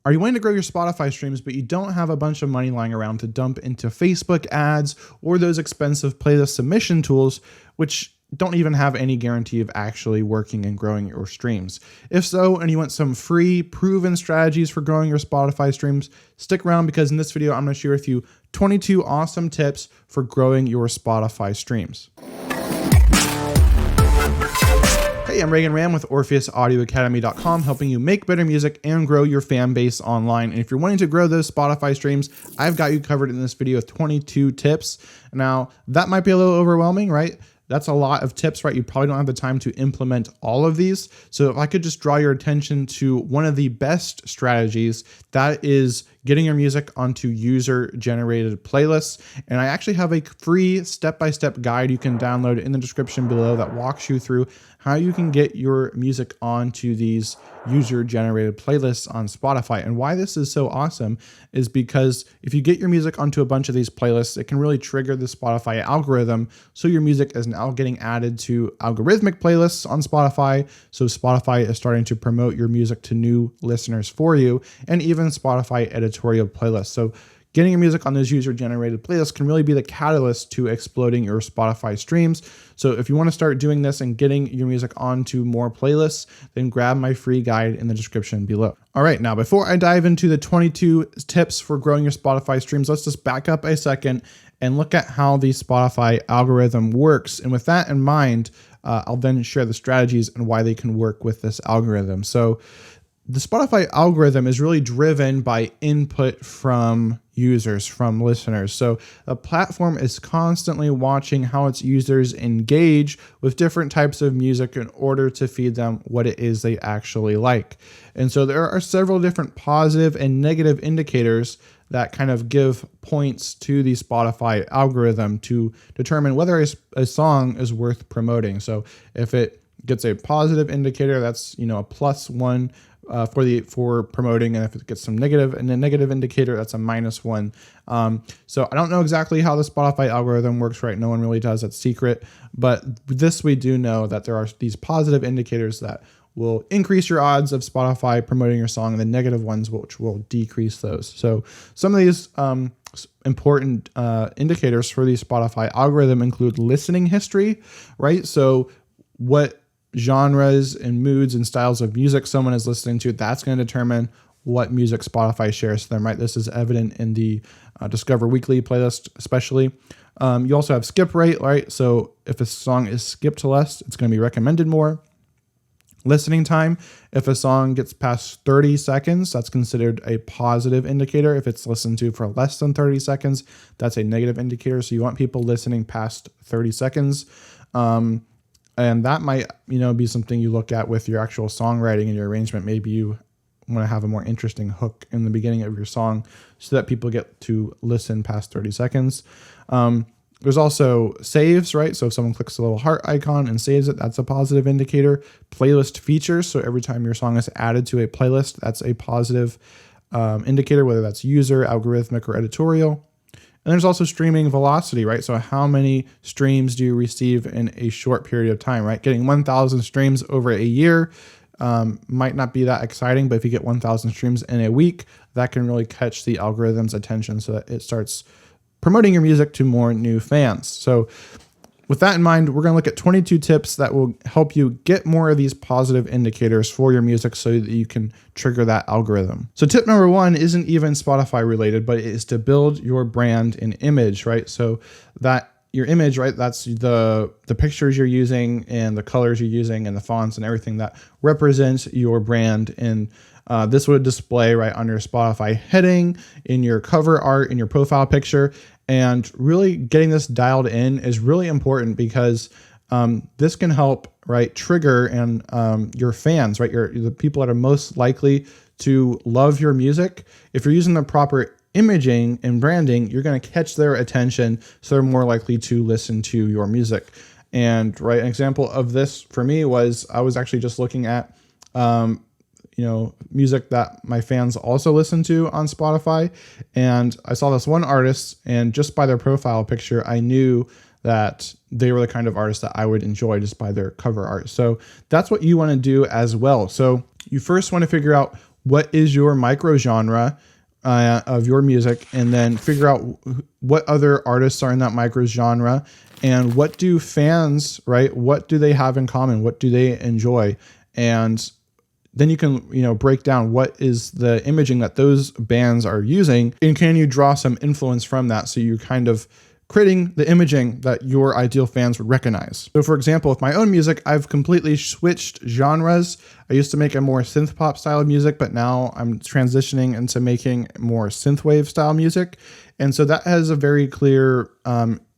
Are you wanting to grow your Spotify streams, but you don't have a bunch of money lying around to dump into Facebook ads or those expensive playlist submission tools, which don't even have any guarantee of actually working and growing your streams? If so, and you want some free, proven strategies for growing your Spotify streams, stick around, because in this video, I'm going to share with you 22 awesome tips for growing your Spotify streams. Hey, I'm Reagan Ram with OrpheusAudioAcademy.com, helping you make better music and grow your fan base online. And if you're wanting to grow those Spotify streams, I've got you covered in this video with 22 tips. Now, that might be a little overwhelming, right? That's a lot of tips, right? You probably don't have the time to implement all of these. So if I could just draw your attention to one of the best strategies, that is getting your music onto user-generated playlists. And I actually have a free step-by-step guide you can download in the description below that walks you through how you can get your music onto these user-generated playlists on Spotify. And why this is so awesome is because if you get your music onto a bunch of these playlists, it can really trigger the Spotify algorithm. So your music is now getting added to algorithmic playlists on Spotify. So Spotify is starting to promote your music to new listeners for you, and even Spotify editorial playlists. So getting your music on those user-generated playlists can really be the catalyst to exploding your Spotify streams. So if you want to start doing this and getting your music onto more playlists, then grab my free guide in the description below. All right, now before I dive into the 22 tips for growing your Spotify streams, let's just back up a second and look at how the Spotify algorithm works. And with that in mind, I'll then share the strategies and why they can work with this algorithm. So the Spotify algorithm is really driven by input from users, from listeners. So the platform is constantly watching how its users engage with different types of music in order to feed them what it is they actually like. And so there are several different positive and negative indicators that kind of give points to the Spotify algorithm to determine whether a song is worth promoting. So if it gets a positive indicator, that's, a +1 for promoting, and if it gets some negative and a negative indicator, that's a -1. So I don't know exactly how the Spotify algorithm works, right? No one really does. That's secret. But this we do know, that there are these positive indicators that will increase your odds of Spotify promoting your song, and the negative ones which will decrease those. So some of these important indicators for the Spotify algorithm include listening history, right? So what genres and moods and styles of music someone is listening to, that's going to determine what music Spotify shares to them, right? This is evident in the Discover Weekly playlist, especially. You also have skip rate, right? So if a song is skipped less, it's going to be recommended more. Listening time, if a song gets past 30 seconds, that's considered a positive indicator. If it's listened to for less than 30 seconds, that's a negative indicator. So you want people listening past 30 seconds. And that might, be something you look at with your actual songwriting and your arrangement. Maybe you want to have a more interesting hook in the beginning of your song so that people get to listen past 30 seconds. There's also saves, right? So if someone clicks the little heart icon and saves it, that's a positive indicator. Playlist features, so every time your song is added to a playlist, that's a positive indicator, whether that's user, algorithmic, or editorial. And there's also streaming velocity, right? So how many streams do you receive in a short period of time, right? Getting 1,000 streams over a year might not be that exciting, but if you get 1,000 streams in a week, that can really catch the algorithm's attention so that it starts promoting your music to more new fans. So with that in mind, we're going to look at 22 tips that will help you get more of these positive indicators for your music so that you can trigger that algorithm. So tip number 1 isn't even Spotify related, but it is to build your brand and image, right? So that your image, right? That's the pictures you're using and the colors you're using and the fonts and everything that represents your brand. And this would display right on your Spotify heading, in your cover art, in your profile picture. And really getting this dialed in is really important because this can help, right, trigger and your fans, right, the people that are most likely to love your music. If you're using the proper imaging and branding, you're going to catch their attention, so they're more likely to listen to your music. And right, an example of this for me was I was actually just looking at music that my fans also listen to on Spotify. And I saw this one artist, and just by their profile picture, I knew that they were the kind of artist that I would enjoy just by their cover art. So that's what you want to do as well. So you first want to figure out what is your micro genre of your music, and then figure out what other artists are in that micro genre, and what do fans, right? What do they have in common? What do they enjoy? And then you can, break down what is the imaging that those bands are using, and can you draw some influence from that, so you're kind of creating the imaging that your ideal fans would recognize. So for example, with my own music, I've completely switched genres. I used to make a more synth pop style of music, but now I'm transitioning into making more synthwave style music. And so that has a very clear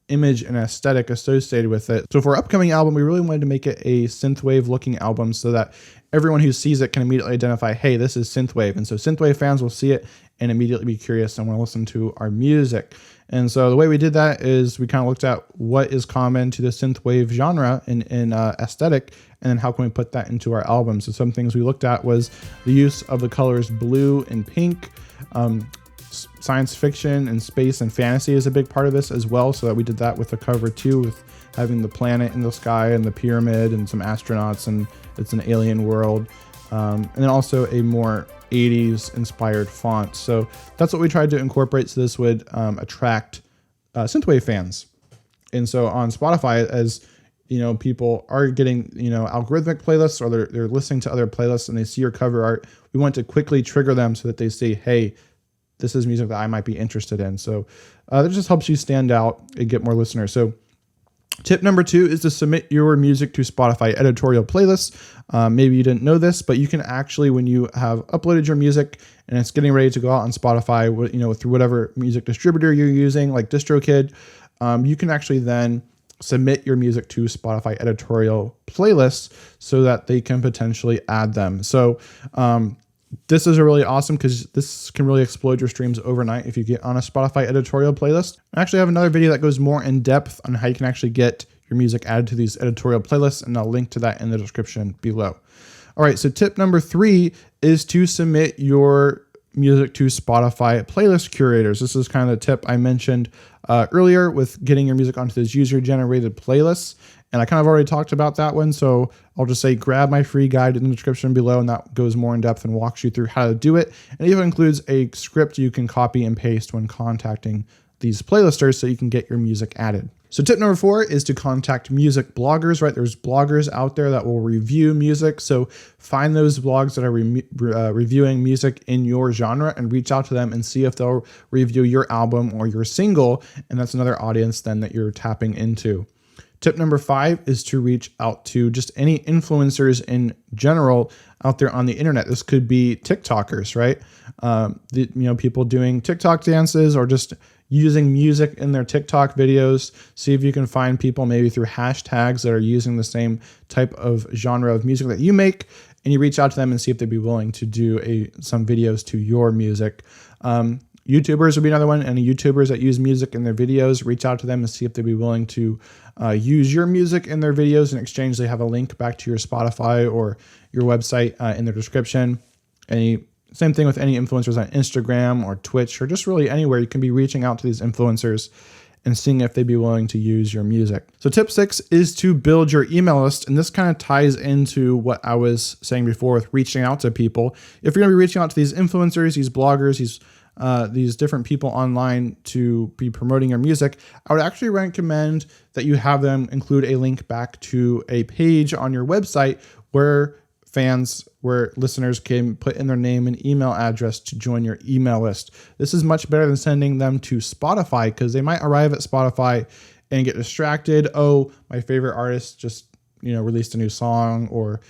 image and aesthetic associated with it. So for our upcoming album, we really wanted to make it a synthwave looking album so that everyone who sees it can immediately identify, hey, this is synthwave. And so synthwave fans will see it and immediately be curious and want to listen to our music. And so the way we did that is we kind of looked at what is common to the synthwave genre in aesthetic, and then how can we put that into our album. So some things we looked at was the use of the colors blue and pink. Science fiction and space and fantasy is a big part of this as well, so that we did that with the cover too, with having the planet in the sky and the pyramid and some astronauts, and it's an alien world. And then also a more 80s inspired font. So that's what we tried to incorporate, so this would attract synthwave fans. And so on Spotify, as people are getting algorithmic playlists, or they're listening to other playlists and they see your cover art, we want to quickly trigger them so that they see, hey, this is music that I might be interested in. So that just helps you stand out and get more listeners. So tip number 2 is to submit your music to Spotify editorial playlists. Maybe you didn't know this, but you can actually, when you have uploaded your music and it's getting ready to go out on Spotify, through whatever music distributor you're using, like DistroKid, you can actually then submit your music to Spotify editorial playlists so that they can potentially add them. So this is a really awesome, because this can really explode your streams overnight if you get on a Spotify editorial playlist. I actually have another video that goes more in depth on how you can actually get your music added to these editorial playlists, and I'll link to that in the description below. All right, so tip number 3 is to submit your music to Spotify playlist curators. This is kind of the tip I mentioned earlier with getting your music onto those user-generated playlists. And I kind of already talked about that one, so I'll just say grab my free guide in the description below, and that goes more in depth and walks you through how to do it. And it even includes a script you can copy and paste when contacting these playlisters so you can get your music added. So tip number 4 is to contact music bloggers, right? There's bloggers out there that will review music. So find those blogs that are reviewing music in your genre and reach out to them and see if they'll review your album or your single. And that's another audience then that you're tapping into. Tip number 5 is to reach out to just any influencers in general out there on the internet. This could be TikTokers, right? People doing TikTok dances or just using music in their TikTok videos. See if you can find people maybe through hashtags that are using the same type of genre of music that you make, and you reach out to them and see if they'd be willing to do some videos to your music. YouTubers would be another one. Any YouTubers that use music in their videos, reach out to them and see if they'd be willing to use your music in their videos. In exchange, they have a link back to your Spotify or your website in their description. Same thing with any influencers on Instagram or Twitch or just really anywhere. You can be reaching out to these influencers and seeing if they'd be willing to use your music. So tip 6 is to build your email list. And this kind of ties into what I was saying before with reaching out to people. If you're gonna be reaching out to these influencers, these bloggers, these different people online to be promoting your music, I would actually recommend that you have them include a link back to a page on your website where listeners can put in their name and email address to join your email list. This is much better than sending them to Spotify, because they might arrive at Spotify and get distracted. Oh, my favorite artist just released a new song, or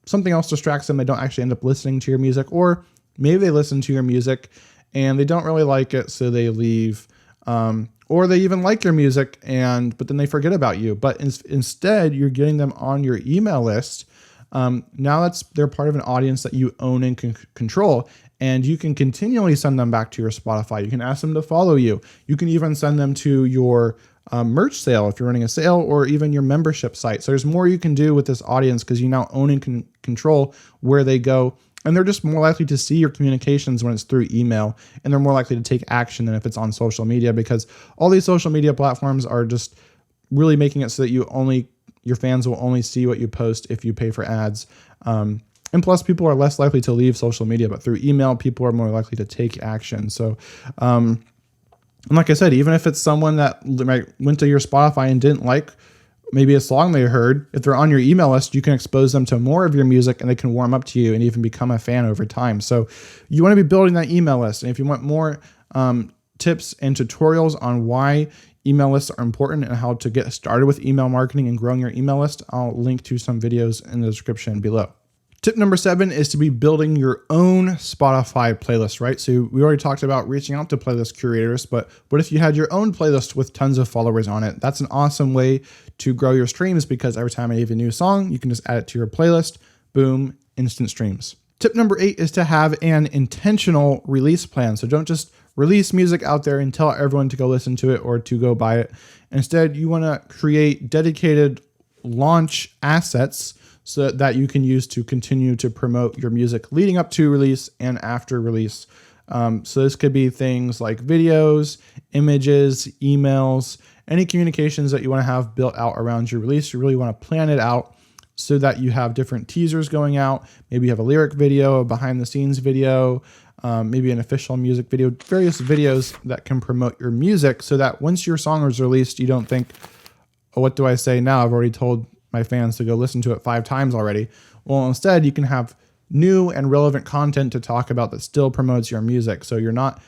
something else distracts them. They don't actually end up listening to your music, or maybe they listen to your music and they don't really like it, so they leave. Or they even like your music, but then they forget about you. But instead, you're getting them on your email list. Now they're part of an audience that you own and can control, and you can continually send them back to your Spotify. You can ask them to follow you. You can even send them to your merch sale if you're running a sale, or even your membership site. So there's more you can do with this audience, because you now own and can control where they go. And they're just more likely to see your communications when it's through email, and they're more likely to take action than if it's on social media, because all these social media platforms are just really making it so that your fans will only see what you post if you pay for ads. And plus, people are less likely to leave social media, but through email, people are more likely to take action. So, and like I said, even if it's someone that went to your Spotify and didn't like maybe a song they heard, if they're on your email list, you can expose them to more of your music and they can warm up to you and even become a fan over time. So you want to be building that email list. And if you want more tips and tutorials on why email lists are important and how to get started with email marketing and growing your email list, I'll link to some videos in the description below. Tip number 7 is to be building your own Spotify playlist, right? So we already talked about reaching out to playlist curators, but what if you had your own playlist with tons of followers on it? That's an awesome way to grow your streams because every time I have a new song, you can just add it to your playlist, boom, instant streams. Tip number 8 is to have an intentional release plan. So don't just release music out there and tell everyone to go listen to it or to go buy it. Instead, you want to create dedicated launch assets so that you can use to continue to promote your music leading up to release and after release. So this could be things like videos, images, emails, any communications that you want to have built out around your release. You really want to plan it out so that you have different teasers going out. Maybe you have a lyric video, a behind the scenes video, maybe an official music video, various videos that can promote your music so that once your song is released, you don't think, oh, what do I say now? I've already told my fans to go listen to it 5 times already. Well, instead, you can have new and relevant content to talk about that still promotes your music. So you're not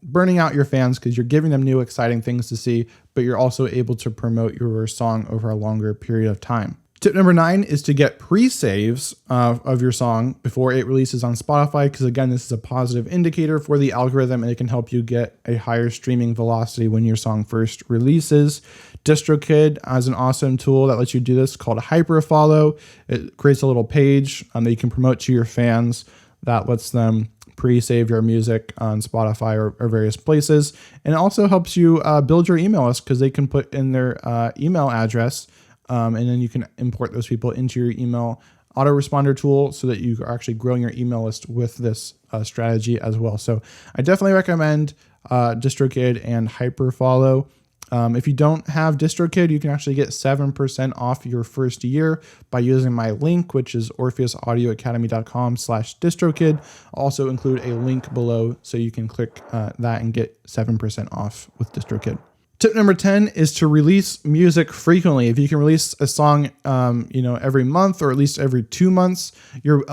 burning out your fans because you're giving them new, exciting things to see, but you're also able to promote your song over a longer period of time. Tip number 9 is to get pre-saves of your song before it releases on Spotify, because again, this is a positive indicator for the algorithm and it can help you get a higher streaming velocity when your song first releases. DistroKid has an awesome tool that lets you do this called Hyperfollow. It creates a little page that you can promote to your fans that lets them pre-save your music on Spotify or various places. And it also helps you build your email list because they can put in their email address and then you can import those people into your email autoresponder tool so that you are actually growing your email list with this strategy as well. So I definitely recommend DistroKid and Hyperfollow. If you don't have DistroKid, you can actually get 7% off your first year by using my link, which is orpheusaudioacademy.com/DistroKid. I'll also include a link below so you can click that and get 7% off with DistroKid. Tip number 10 is to release music frequently. If you can release a song, every month or at least every 2 months, you're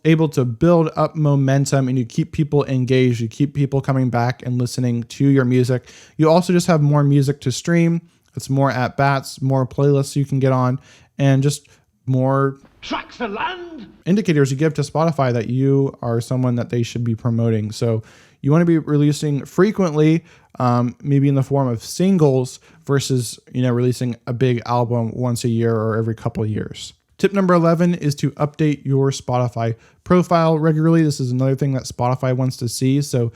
able to build up momentum and you keep people engaged. You keep people coming back and listening to your music. You also just have more music to stream. It's more at-bats, more playlists you can get on, and just more tracks to land indicators you give to Spotify that you are someone that they should be promoting. So you want to be releasing frequently, maybe in the form of singles versus, releasing a big album once a year or every couple of years. Tip number 11 is to update your Spotify profile regularly. This is another thing that Spotify wants to see. So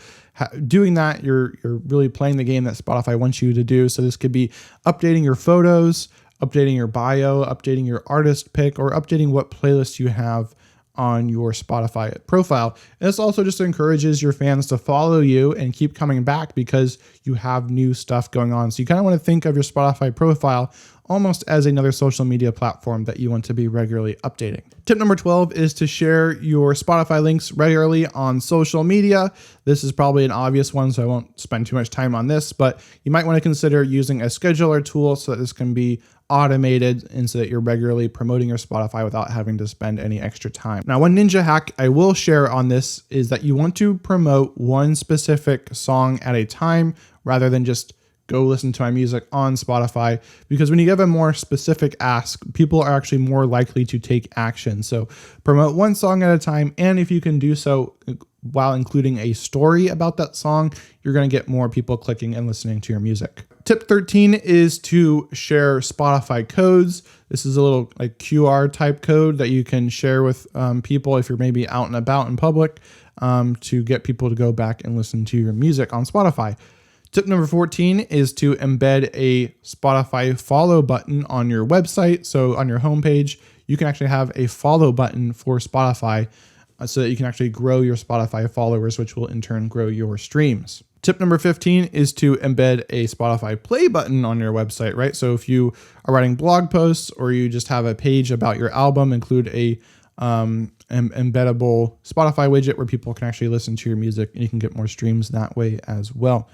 doing that, you're really playing the game that Spotify wants you to do. So this could be updating your photos, updating your bio, updating your artist pick, or updating what playlist you have on your Spotify profile. And this also just encourages your fans to follow you and keep coming back because you have new stuff going on. So you kind of want to think of your Spotify profile almost as another social media platform that you want to be regularly updating. Tip number 12 is to share your Spotify links regularly on social media. This is probably an obvious one, so I won't spend too much time on this, but you might want to consider using a scheduler tool so that this can be automated and so that you're regularly promoting your Spotify without having to spend any extra time. Now, one ninja hack I will share on this is that you want to promote one specific song at a time rather than just go listen to my music on Spotify, because when you give a more specific ask, people are actually more likely to take action. So promote one song at a time, and if you can do so while including a story about that song, you're going to get more people clicking and listening to your music. Tip 13 is to share Spotify codes. This is a little like QR type code that you can share with people if you're maybe out and about in public to get people to go back and listen to your music on Spotify. Tip number 14 is to embed a Spotify follow button on your website. So on your homepage, you can actually have a follow button for Spotify so that you can actually grow your Spotify followers, which will in turn grow your streams. Tip number 15 is to embed a Spotify play button on your website, right? So if you are writing blog posts or you just have a page about your album, include a embeddable Spotify widget where people can actually listen to your music, and you can get more streams that way as well.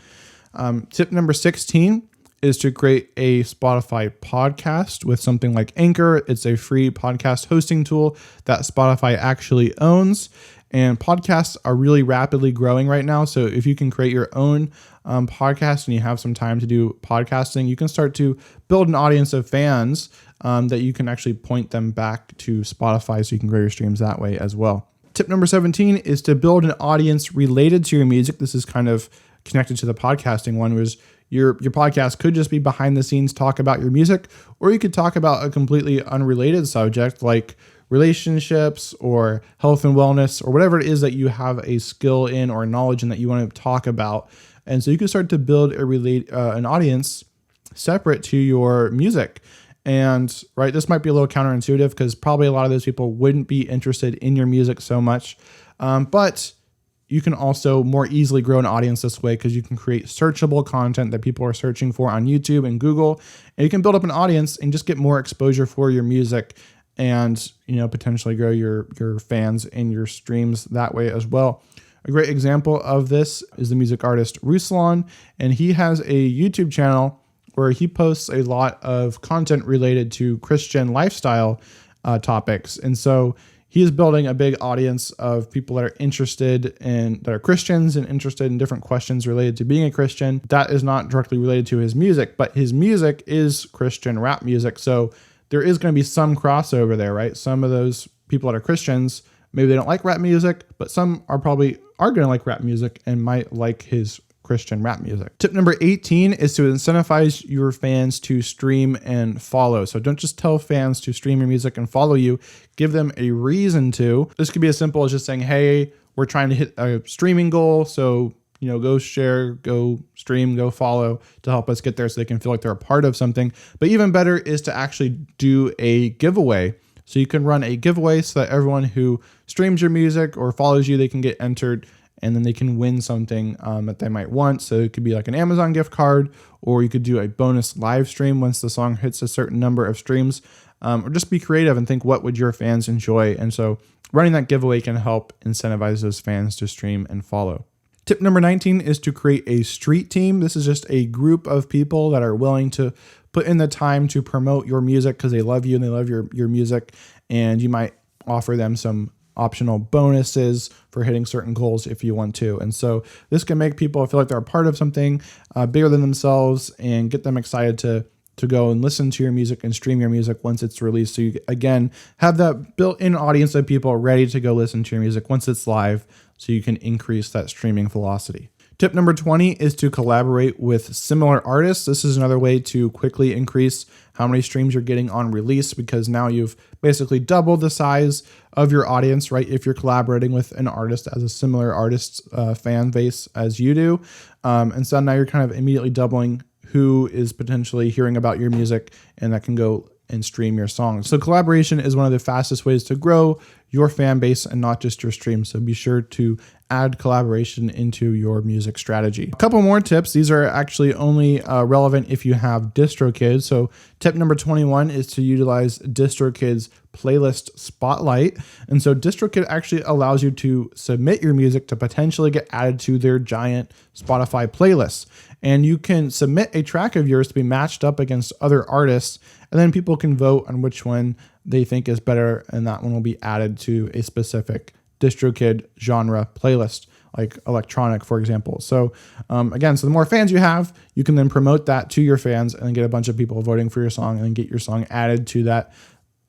Tip number 16 is to create a Spotify podcast with something like Anchor. It's a free podcast hosting tool that Spotify actually owns. And podcasts are really rapidly growing right now. So if you can create your own podcast and you have some time to do podcasting, you can start to build an audience of fans that you can actually point them back to Spotify so you can grow your streams that way as well. Tip number 17 is to build an audience related to your music. This is kind of connected to the podcasting one, was your podcast could just be behind the scenes talk about your music, or you could talk about a completely unrelated subject like relationships or health and wellness or whatever it is that you have a skill in or knowledge in that you want to talk about. And so you can start to build an audience separate to your music. And right, this might be a little counterintuitive because probably a lot of those people wouldn't be interested in your music so much. But you can also more easily grow an audience this way because you can create searchable content that people are searching for on YouTube and Google. And you can build up an audience and just get more exposure for your music and, potentially grow your fans and your streams that way as well. A great example of this is the music artist Ruslan, and he has a YouTube channel where he posts a lot of content related to Christian lifestyle topics. And so he is building a big audience of people that are that are Christians and interested in different questions related to being a Christian. That is not directly related to his music, but his music is Christian rap music. So there is going to be some crossover there, right? Some of those people that are Christians, maybe they don't like rap music, but some are going to like rap music and might like his Christian rap music. Tip number 18 is to incentivize your fans to stream and follow. So don't just tell fans to stream your music and follow you. Give them a reason to. This could be as simple as just saying, hey, we're trying to hit a streaming goal. So, go share, go stream, go follow to help us get there so they can feel like they're a part of something. But even better is to actually do a giveaway. So you can run a giveaway so that everyone who streams your music or follows you, they can get entered and then they can win something that they might want. So it could be like an Amazon gift card, or you could do a bonus live stream once the song hits a certain number of streams, or just be creative and think, what would your fans enjoy? And so running that giveaway can help incentivize those fans to stream and follow. Tip number 19 is to create a street team. This is just a group of people that are willing to put in the time to promote your music because they love you and they love your music. And you might offer them some optional bonuses for hitting certain goals if you want to. And so this can make people feel like they're a part of something bigger than themselves and get them excited to go and listen to your music and stream your music once it's released. So you, again, have that built-in audience of people ready to go listen to your music once it's live so you can increase that streaming velocity. Tip number 20 is to collaborate with similar artists. This is another way to quickly increase how many streams you're getting on release, because now you've basically doubled the size of your audience, right? If you're collaborating with an artist as a similar artist fan base as you do. And so now you're kind of immediately doubling who is potentially hearing about your music and that can go and stream your songs. So collaboration is one of the fastest ways to grow your fan base and not just your streams. So be sure to add collaboration into your music strategy. A couple more tips. These are actually only relevant if you have DistroKid. So tip number 21 is to utilize DistroKid's playlist spotlight. And so DistroKid actually allows you to submit your music to potentially get added to their giant Spotify playlists. And you can submit a track of yours to be matched up against other artists, and then people can vote on which one they think is better, and that one will be added to a specific DistroKid genre playlist, like electronic, for example. So again, so the more fans you have, you can then promote that to your fans and then get a bunch of people voting for your song and then get your song added to that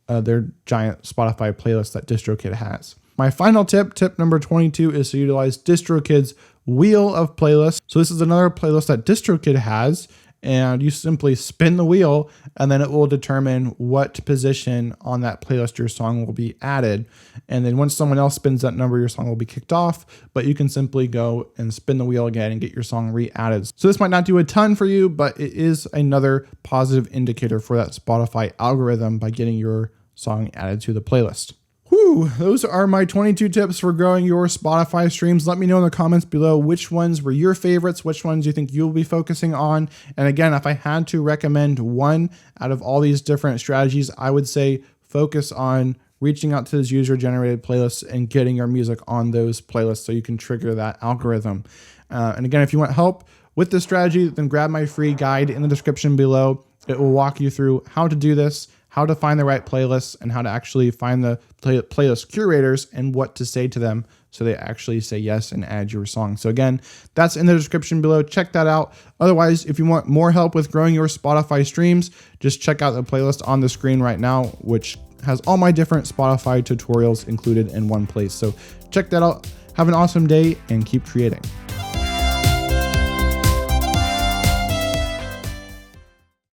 their giant Spotify playlist that DistroKid has. My final tip number 22, is to utilize DistroKid's wheel of playlists. So this is another playlist that DistroKid has, and you simply spin the wheel and then it will determine what position on that playlist your song will be added. And then once someone else spins that number, your song will be kicked off, but you can simply go and spin the wheel again and get your song re-added. So this might not do a ton for you, but it is another positive indicator for that Spotify algorithm by getting your song added to the playlist. Whew, those are my 22 tips for growing your Spotify streams. Let me know in the comments below which ones were your favorites, which ones you think you'll be focusing on. And again, if I had to recommend one out of all these different strategies, I would say focus on reaching out to those user-generated playlists and getting your music on those playlists so you can trigger that algorithm. And again, if you want help with this strategy, then grab my free guide in the description below. It will walk you through how to do this, how to find the right playlists, and how to actually find the playlist curators and what to say to them so they actually say yes and add your song. So again, that's in the description below. Check that out. Otherwise, if you want more help with growing your Spotify streams, just check out the playlist on the screen right now, which has all my different Spotify tutorials included in one place. So check that out. Have an awesome day and keep creating.